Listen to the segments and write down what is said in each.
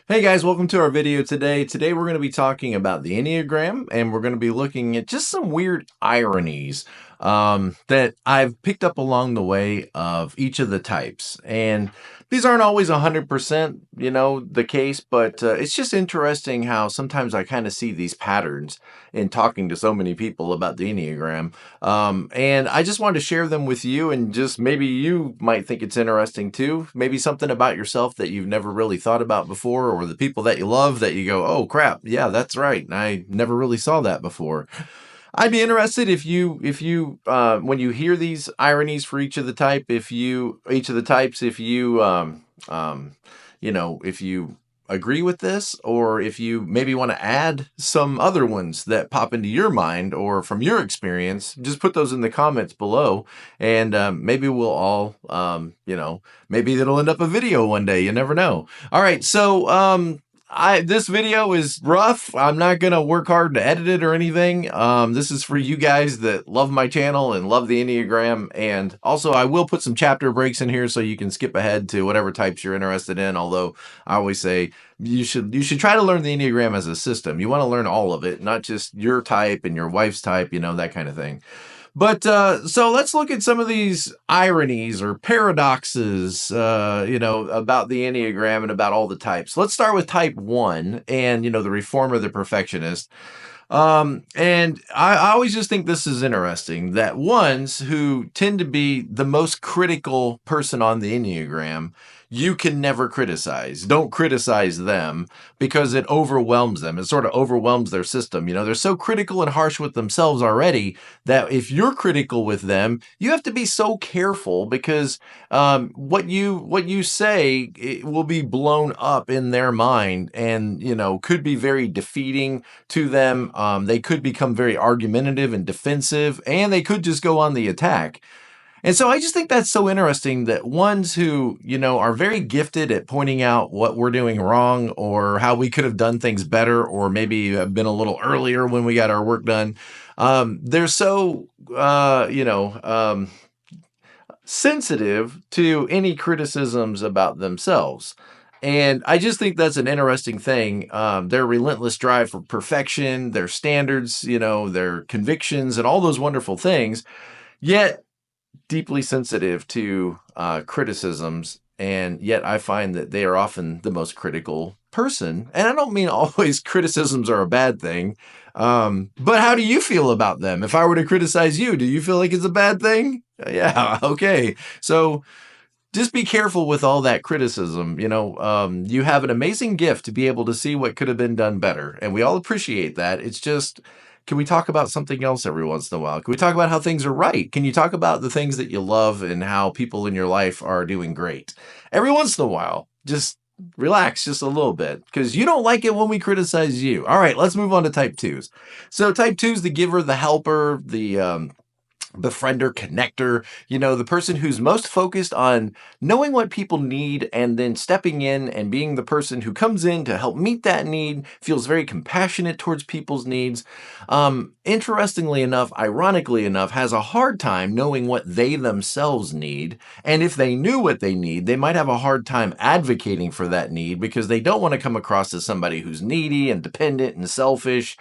Hey guys, welcome to our video today. Today we're going to be talking about the Enneagram, and we're going to be looking at just some weird ironies that I've picked up along the way of each of the types. And these aren't always 100%, the case, but it's just interesting how sometimes I kind of see these patterns in talking to so many people about the Enneagram. And I just wanted to share them with you, and just maybe you might think it's interesting too. Maybe something about yourself that you've never really thought about before, or the people that you love that you go, oh crap, yeah, that's right. I never really saw that before. I'd be interested if you when you hear these ironies for each of the types, if you agree with this, or if you maybe want to add some other ones that pop into your mind or from your experience. Just put those in the comments below, and maybe we'll all, maybe it'll end up a video one day. You never know. All right, so this video is rough. I'm not gonna work hard to edit it or anything. This is for you guys that love my channel and love the Enneagram, and also I will put some chapter breaks in here so you can skip ahead to whatever types you're interested in. Although I always say you should try to learn the Enneagram as a system. You want to learn all of it, not just your type and your wife's type, that kind of thing. But so let's look at some of these ironies or paradoxes, about the Enneagram and about all the types. Let's start with type 1 and, the reformer, the perfectionist. And I always just think this is interesting that ones who tend to be the most critical person on the Enneagram, you can never criticize. Don't criticize them because it overwhelms them. It sort of overwhelms their system. They're so critical and harsh with themselves already that if you're critical with them, you have to be so careful because what you say, it will be blown up in their mind, and could be very defeating to them. They could become very argumentative and defensive, and they could just go on the attack. And so I just think that's so interesting that ones who, are very gifted at pointing out what we're doing wrong or how we could have done things better, or maybe have been a little earlier when we got our work done. They're so, sensitive to any criticisms about themselves. And I just think that's an interesting thing. Their relentless drive for perfection, their standards, their convictions, and all those wonderful things, yet deeply sensitive to criticisms. And yet I find that they are often the most critical person. And I don't mean always criticisms are a bad thing. But how do you feel about them? If I were to criticize you, do you feel like it's a bad thing? Yeah, okay. So just be careful with all that criticism. You have an amazing gift to be able to see what could have been done better. And we all appreciate that. It's just, can we talk about something else every once in a while? Can we talk about how things are right? Can you talk about the things that you love and how people in your life are doing great? Every once in a while, just relax just a little bit, because you don't like it when we criticize you. All right, let's move on to type 2s. So type 2 is the giver, the helper, the befriender, connector, the person who's most focused on knowing what people need and then stepping in and being the person who comes in to help meet that need, feels very compassionate towards people's needs. Interestingly enough, ironically enough, has a hard time knowing what they themselves need. And if they knew what they need, they might have a hard time advocating for that need because they don't want to come across as somebody who's needy and dependent and selfish.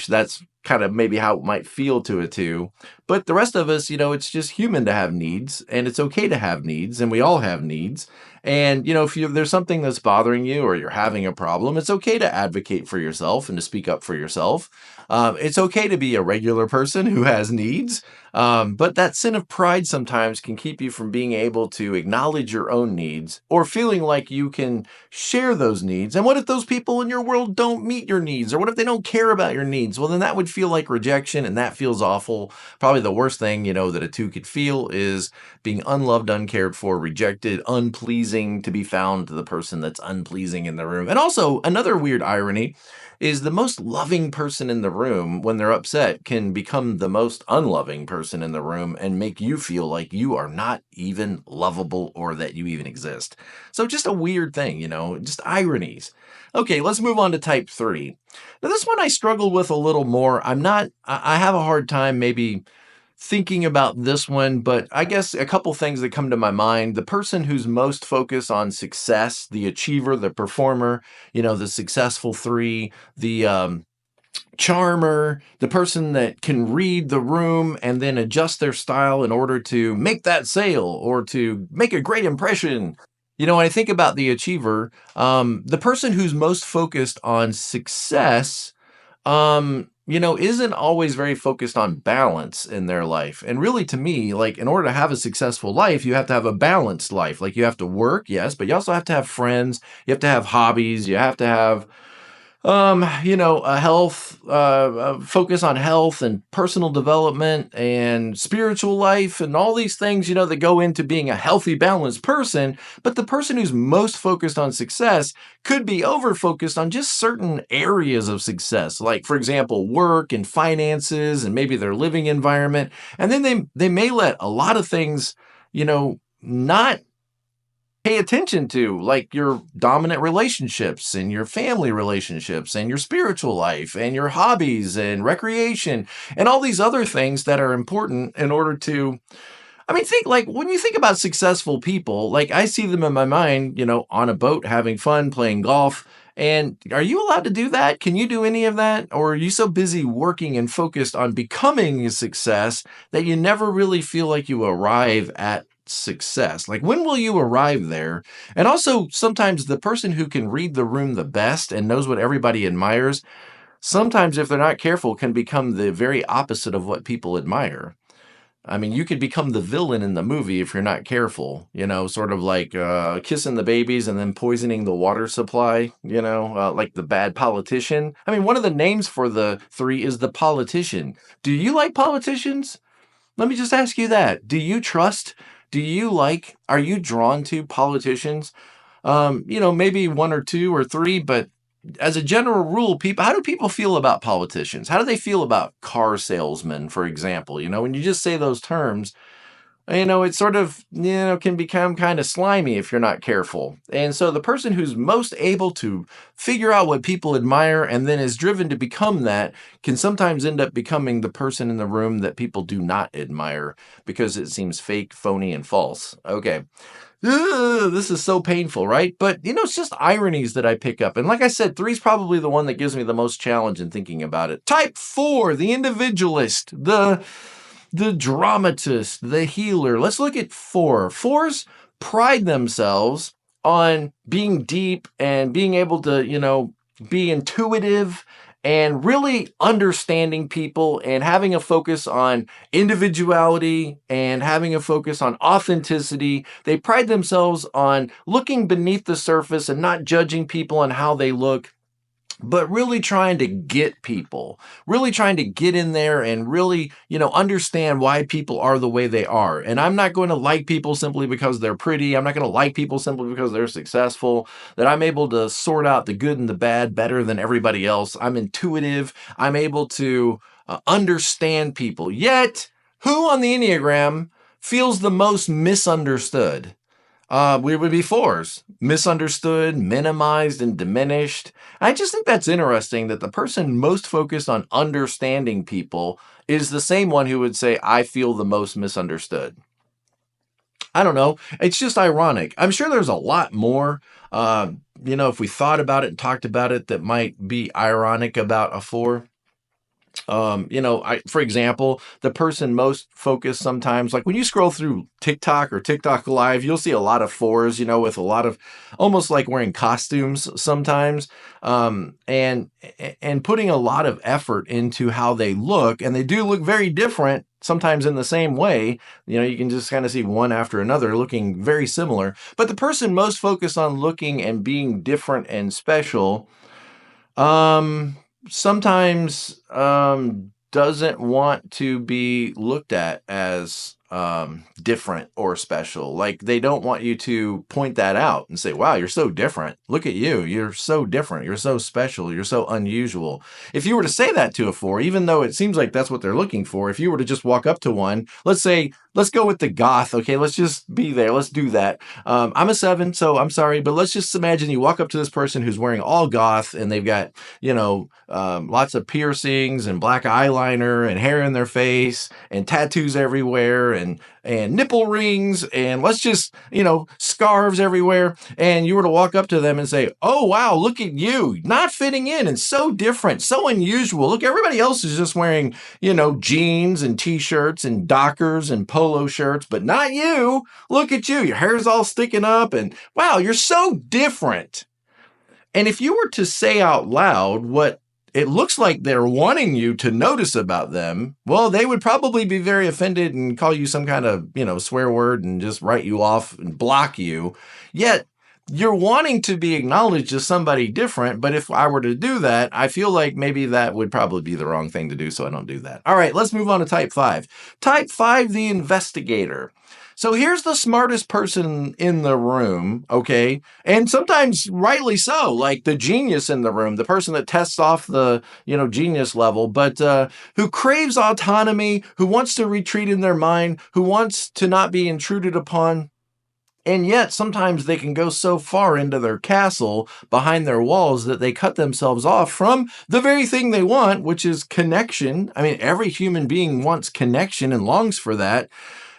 That's kind of maybe how it might feel to it too. But the rest of us, it's just human to have needs, and it's okay to have needs, and we all have needs. And, if there's something that's bothering you or you're having a problem, it's okay to advocate for yourself and to speak up for yourself. It's okay to be a regular person who has needs. But that sin of pride sometimes can keep you from being able to acknowledge your own needs or feeling like you can share those needs. And what if those people in your world don't meet your needs? Or what if they don't care about your needs? Well, then that would feel like rejection, and that feels awful. Probably the worst thing, that a 2 could feel is being unloved, uncared for, rejected, unpleasing, to be found to the person that's unpleasing in the room. And also, another weird irony is the most loving person in the room, when they're upset, can become the most unloving person in the room and make you feel like you are not even lovable or that you even exist. So just a weird thing, just ironies. Okay, let's move on to type 3. Now, this one I struggle with a little more. I have a hard time maybe thinking about this one, but I guess a couple things that come to my mind. The person who's most focused on success, the achiever, the performer, the successful three, the charmer, the person that can read the room and then adjust their style in order to make that sale or to make a great impression. When I think about the achiever, the person who's most focused on success, isn't always very focused on balance in their life. And really, to me, like, in order to have a successful life, you have to have a balanced life. Like, you have to work, yes, but you also have to have friends, you have to have hobbies, you have to have a health, focus on health and personal development and spiritual life and all these things, that go into being a healthy, balanced person. But the person who's most focused on success could be over focused on just certain areas of success, like, for example, work and finances and maybe their living environment. And then they may let a lot of things, not pay attention to, like your dominant relationships and your family relationships and your spiritual life and your hobbies and recreation and all these other things that are important in order to, think, like, when you think about successful people, like, I see them in my mind, on a boat having fun playing golf. And are you allowed to do that? Can you do any of that? Or are you so busy working and focused on becoming a success that you never really feel like you arrive at success? Like, when will you arrive there? And also, sometimes the person who can read the room the best and knows what everybody admires, sometimes, if they're not careful, can become the very opposite of what people admire. You could become the villain in the movie if you're not careful, sort of like kissing the babies and then poisoning the water supply, like the bad politician. One of the names for the three is the politician. Do you like politicians? Let me just ask you that. Are you drawn to politicians? Maybe one or two or three, but as a general rule, how do people feel about politicians? How do they feel about car salesmen, for example? When you just say those terms, it sort of, can become kind of slimy if you're not careful. And so the person who's most able to figure out what people admire and then is driven to become that can sometimes end up becoming the person in the room that people do not admire because it seems fake, phony, and false. Okay. This is so painful, right? But, it's just ironies that I pick up. And like I said, 3 is probably the one that gives me the most challenge in thinking about it. Type 4, the individualist, the dramatist, the healer. Let's look at 4. 4s pride themselves on being deep and being able to, be intuitive and really understanding people and having a focus on individuality and having a focus on authenticity. They pride themselves on looking beneath the surface and not judging people on how they look, but really trying to get people, really trying to get in there and really, understand why people are the way they are. And I'm not going to like people simply because they're pretty. I'm not going to like people simply because they're successful, that I'm able to sort out the good and the bad better than everybody else. I'm intuitive. I'm able to understand people. Yet, who on the Enneagram feels the most misunderstood? We would be 4s, misunderstood, minimized, and diminished. I just think that's interesting that the person most focused on understanding people is the same one who would say, I feel the most misunderstood. I don't know. It's just ironic. I'm sure there's a lot more, if we thought about it and talked about it, that might be ironic about a 4. For example, the person most focused sometimes, like when you scroll through TikTok or TikTok Live, you'll see a lot of 4s, with a lot of almost like wearing costumes sometimes, and putting a lot of effort into how they look, and they do look very different. Sometimes in the same way, you can just kind of see one after another looking very similar. But the person most focused on looking and being different and special, sometimes doesn't want to be looked at as different or special. Like they don't want you to point that out and say, wow, you're so different. Look at you. You're so different. You're so special. You're so unusual. If you were to say that to a 4, even though it seems like that's what they're looking for, if you were to just walk up to one, let's say, let's go with the goth. Okay, let's just be there. Let's do that. I'm a 7, so I'm sorry, but let's just imagine you walk up to this person who's wearing all goth and they've got, lots of piercings and black eyeliner and hair in their face and tattoos everywhere and nipple rings and let's just, scarves everywhere. And you were to walk up to them and say, oh, wow, look at you, not fitting in and so different, so unusual. Look, everybody else is just wearing, jeans and t-shirts and Dockers and polo shirts, but not you. Look at you. Your hair's all sticking up and wow, you're so different. And if you were to say out loud what it looks like they're wanting you to notice about them, well, they would probably be very offended and call you some kind of, swear word and just write you off and block you. Yet you're wanting to be acknowledged as somebody different. But if I were to do that, I feel like maybe that would probably be the wrong thing to do. So I don't do that. All right, let's move on to type 5. Type 5, the investigator. So here's the smartest person in the room, okay? And sometimes rightly so, like the genius in the room, the person that tests off the, genius level, but who craves autonomy, who wants to retreat in their mind, who wants to not be intruded upon. And yet sometimes they can go so far into their castle behind their walls that they cut themselves off from the very thing they want, which is connection. I mean, every human being wants connection and longs for that.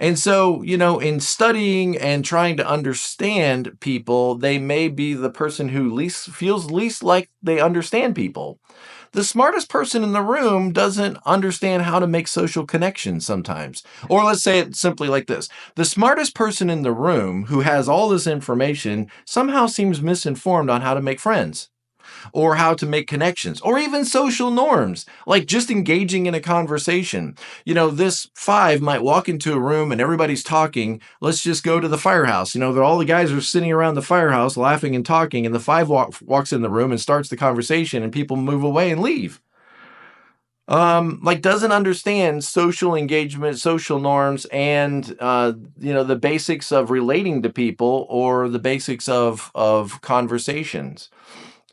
And so, in studying and trying to understand people, they may be the person who feels least like they understand people. The smartest person in the room doesn't understand how to make social connections sometimes. Or let's say it simply like this. The smartest person in the room who has all this information somehow seems misinformed on how to make friends, or how to make connections, or even social norms, like just engaging in a conversation. This 5 might walk into a room and everybody's talking. Let's just go to the firehouse. All the guys are sitting around the firehouse laughing and talking, and the 5 walks in the room and starts the conversation, and people move away and leave. Doesn't understand social engagement, social norms, and, the basics of relating to people or the basics of conversations.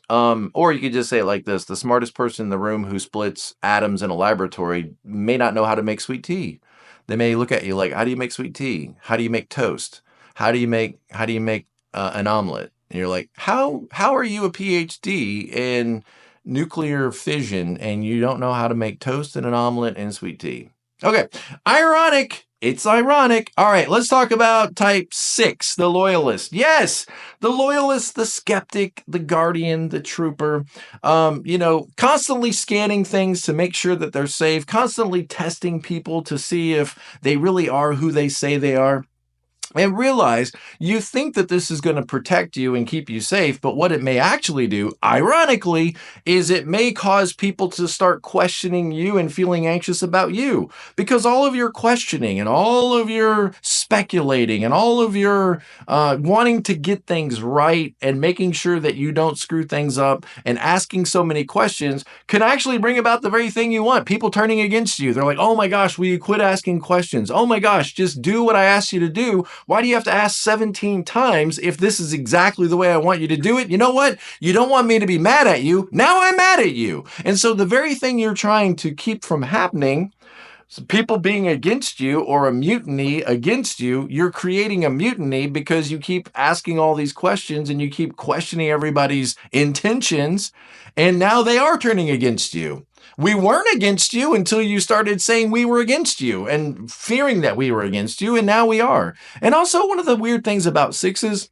Or you could just say it like this. The smartest person in the room who splits atoms in a laboratory may not know how to make sweet tea. They may look at you like, how do you make sweet tea? How do you make toast? How do you make an omelet? And you're like, how are you a PhD in nuclear fission and you don't know how to make toast and an omelet and sweet tea? Okay. Ironic. It's ironic. All right, let's talk about type 6, the loyalist. Yes, the loyalist, the skeptic, the guardian, the trooper, constantly scanning things to make sure that they're safe, constantly testing people to see if they really are who they say they are. And realize you think that this is going to protect you and keep you safe, but what it may actually do, ironically, is it may cause people to start questioning you and feeling anxious about you. Because all of your questioning and all of your speculating and all of your wanting to get things right and making sure that you don't screw things up and asking so many questions can actually bring about the very thing you want. People turning against you. They're like, oh my gosh, will you quit asking questions? Oh my gosh, just do what I asked you to do. Why do you have to ask 17 times if this is exactly the way I want you to do it? You know what? You don't want me to be mad at you. Now I'm mad at you. And so the very thing you're trying to keep from happening, so people being against you or a mutiny against you, you're creating a mutiny because you keep asking all these questions and you keep questioning everybody's intentions. And now they are turning against you. We weren't against you until you started saying we were against you and fearing that we were against you. And now we are. And also one of the weird things about 6s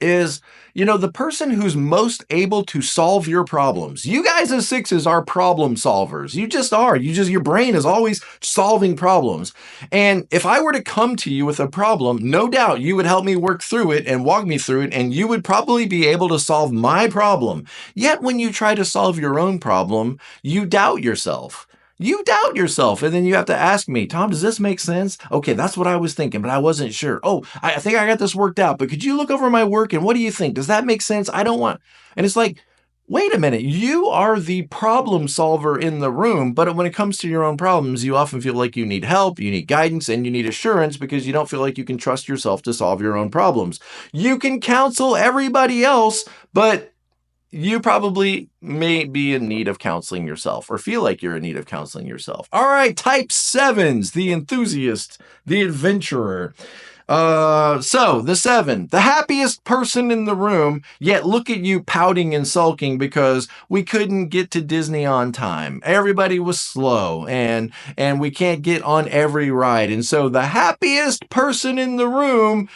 is, the person who's most able to solve your problems. You guys as 6s are problem solvers. You just are. Your brain is always solving problems. And if I were to come to you with a problem, no doubt you would help me work through it and walk me through it, and you would probably be able to solve my problem. Yet when you try to solve your own problem, you doubt yourself. And then you have to ask me, Tom, does this make sense? Okay, that's what I was thinking, but I wasn't sure. Oh, I think I got this worked out, but could you look over my work and what do you think? Does that make sense? I don't want. And it's like, wait a minute, you are the problem solver in the room, but when it comes to your own problems, you often feel like you need help, you need guidance, and you need assurance because you don't feel like you can trust yourself to solve your own problems. You can counsel everybody else, but you probably may be in need of counseling yourself or feel like you're in need of counseling yourself. All right, type 7s, the enthusiast, the adventurer. So the 7, the happiest person in the room, yet look at you pouting and sulking because we couldn't get to Disney on time. Everybody was slow and we can't get on every ride. And so the happiest person in the room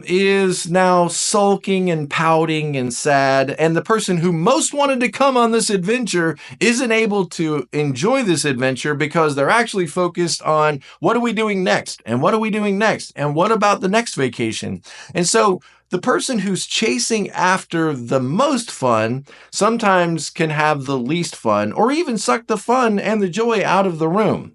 is now sulking and pouting and sad. And the person who most wanted to come on this adventure isn't able to enjoy this adventure because they're actually focused on what are we doing next? And what are we doing next? And what about the next vacation? And so the person who's chasing after the most fun sometimes can have the least fun or even suck the fun and the joy out of the room.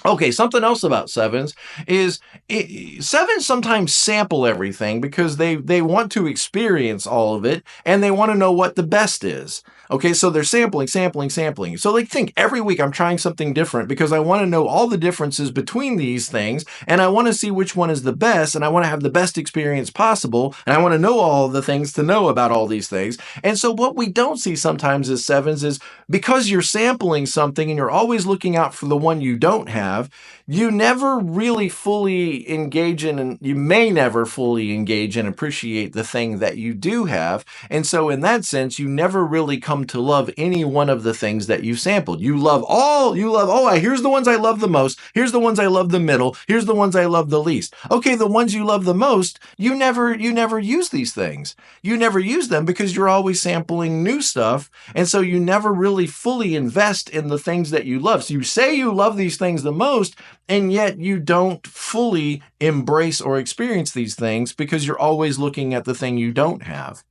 Okay, something else about 7s is 7s sometimes sample everything because they want to experience all of it and they want to know what the best is. Okay, so they're sampling. So they think every week I'm trying something different because I want to know all the differences between these things and I want to see which one is the best and I want to have the best experience possible and I want to know all the things to know about all these things. And so what we don't see sometimes as 7s is because you're sampling something and you're always looking out for the one you don't have, you never really fully engage in, and you may never fully engage and appreciate the thing that you do have. And so in that sense, you never really come to love any one of the things that you sampled. Here's the ones I love the most. Here's the ones I love the middle. Here's the ones I love the least. Okay, the ones you love the most, you never use these things. You never use them because you're always sampling new stuff. And so you never really fully invest in the things that you love. So you say you love these things the most, and yet you don't fully embrace or experience these things because you're always looking at the thing you don't have.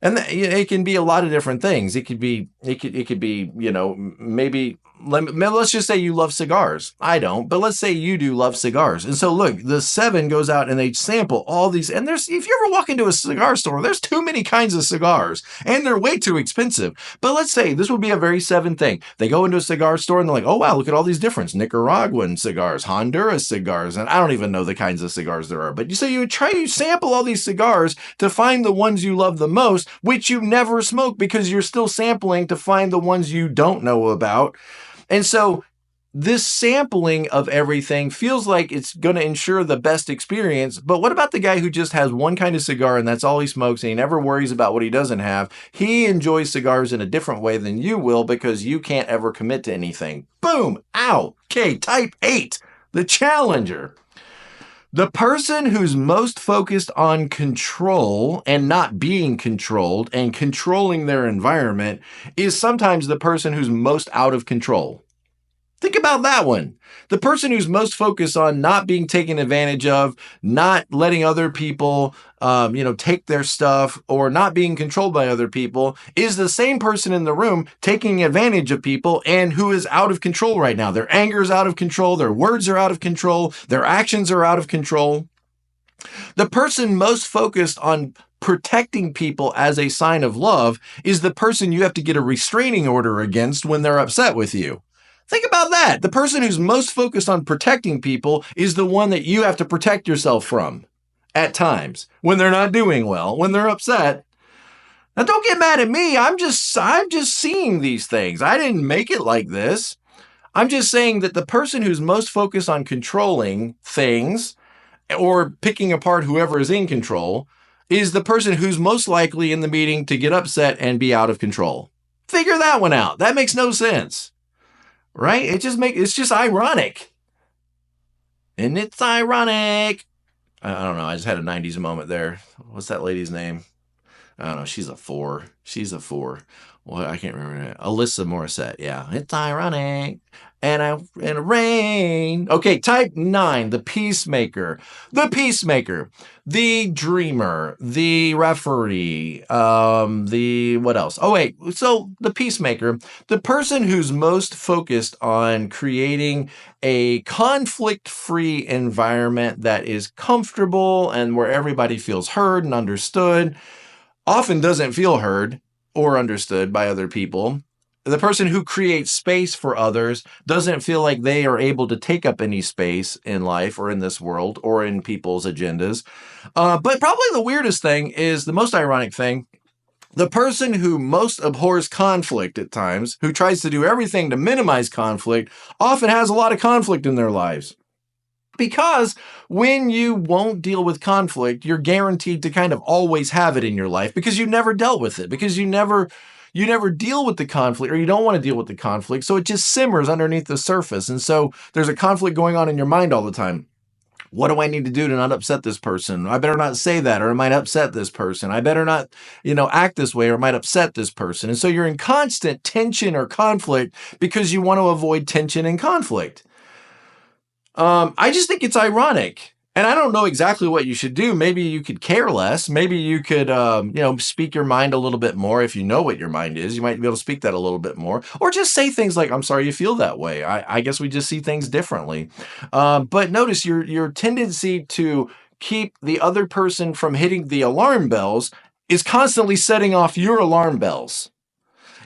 And it can be a lot of different things. It could be, maybe let's just say you love cigars. I don't, but let's say you do love cigars. And so look, the 7 goes out and they sample all these. And if you ever walk into a cigar store, there's too many kinds of cigars and they're way too expensive. But let's say this would be a very 7 thing. They go into a cigar store and they're like, oh, wow, look at all these different Nicaraguan cigars, Honduras cigars. And I don't even know the kinds of cigars there are. But you try to sample all these cigars to find the ones you love the most, which you never smoke because you're still sampling to find the ones you don't know about. And so this sampling of everything feels like it's going to ensure the best experience. But what about the guy who just has one kind of cigar and that's all he smokes and he never worries about what he doesn't have? He enjoys cigars in a different way than you will because you can't ever commit to anything. Boom! Ow! Okay, type 8, the challenger. The person who's most focused on control and not being controlled and controlling their environment is sometimes the person who's most out of control. Think about that one. The person who's most focused on not being taken advantage of, not letting other people, take their stuff or not being controlled by other people is the same person in the room taking advantage of people and who is out of control right now. Their anger is out of control. Their words are out of control. Their actions are out of control. The person most focused on protecting people as a sign of love is the person you have to get a restraining order against when they're upset with you. Think about that. The person who's most focused on protecting people is the one that you have to protect yourself from at times when they're not doing well, when they're upset. Now, don't get mad at me. I'm just seeing these things. I didn't make it like this. I'm just saying that the person who's most focused on controlling things or picking apart whoever is in control is the person who's most likely in the meeting to get upset and be out of control. Figure that one out. That makes no sense. Right? It's just ironic. And it's ironic. I don't know. I just had a 90s moment there. What's that lady's name? I don't know. She's a 4. Well, I can't remember that. Alyssa Morissette. Yeah. It's ironic. And rain. Okay, type 9, the peacemaker. The peacemaker. The dreamer. The referee. What else? Oh, wait. So the peacemaker, the person who's most focused on creating a conflict-free environment that is comfortable and where everybody feels heard and understood, often doesn't feel heard, or understood by other people. The person who creates space for others doesn't feel like they are able to take up any space in life or in this world or in people's agendas. But probably the weirdest thing is the most ironic thing. The person who most abhors conflict at times, who tries to do everything to minimize conflict, often has a lot of conflict in their lives. Because when you won't deal with conflict, you're guaranteed to kind of always have it in your life because you never dealt with it, because you never deal with the conflict, or you don't want to deal with the conflict. So it just simmers underneath the surface. And so there's a conflict going on in your mind all the time. What do I need to do to not upset this person? I better not say that, or it might upset this person. I better not, act this way, or it might upset this person. And so you're in constant tension or conflict because you want to avoid tension and conflict. I just think it's ironic. And I don't know exactly what you should do. Maybe you could care less. Maybe you could, speak your mind a little bit more. If you know what your mind is, you might be able to speak that a little bit more. Or just say things like, I'm sorry you feel that way. I guess we just see things differently. But notice your tendency to keep the other person from hitting the alarm bells is constantly setting off your alarm bells.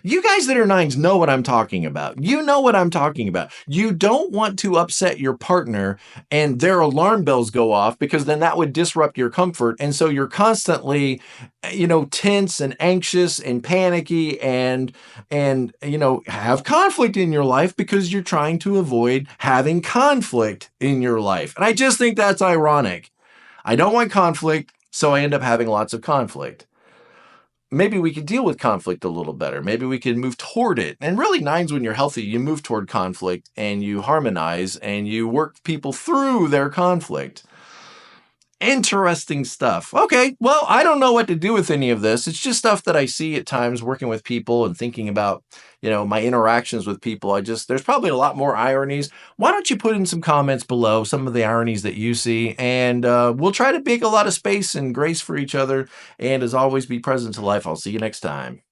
You guys that are nines know what I'm talking about. You know what I'm talking about. You don't want to upset your partner and their alarm bells go off, because then that would disrupt your comfort. And so you're constantly, tense and anxious and panicky and have conflict in your life because you're trying to avoid having conflict in your life. And I just think that's ironic. I don't want conflict, so I end up having lots of conflict. Maybe we could deal with conflict a little better. Maybe we can move toward it. And really, nines, when you're healthy, you move toward conflict and you harmonize and you work people through their conflict. Interesting stuff. Okay, well, I don't know what to do with any of this. It's just stuff that I see at times working with people and thinking about, my interactions with people. There's probably a lot more ironies. Why don't you put in some comments below some of the ironies that you see, and we'll try to make a lot of space and grace for each other. And as always, be present to life. I'll see you next time.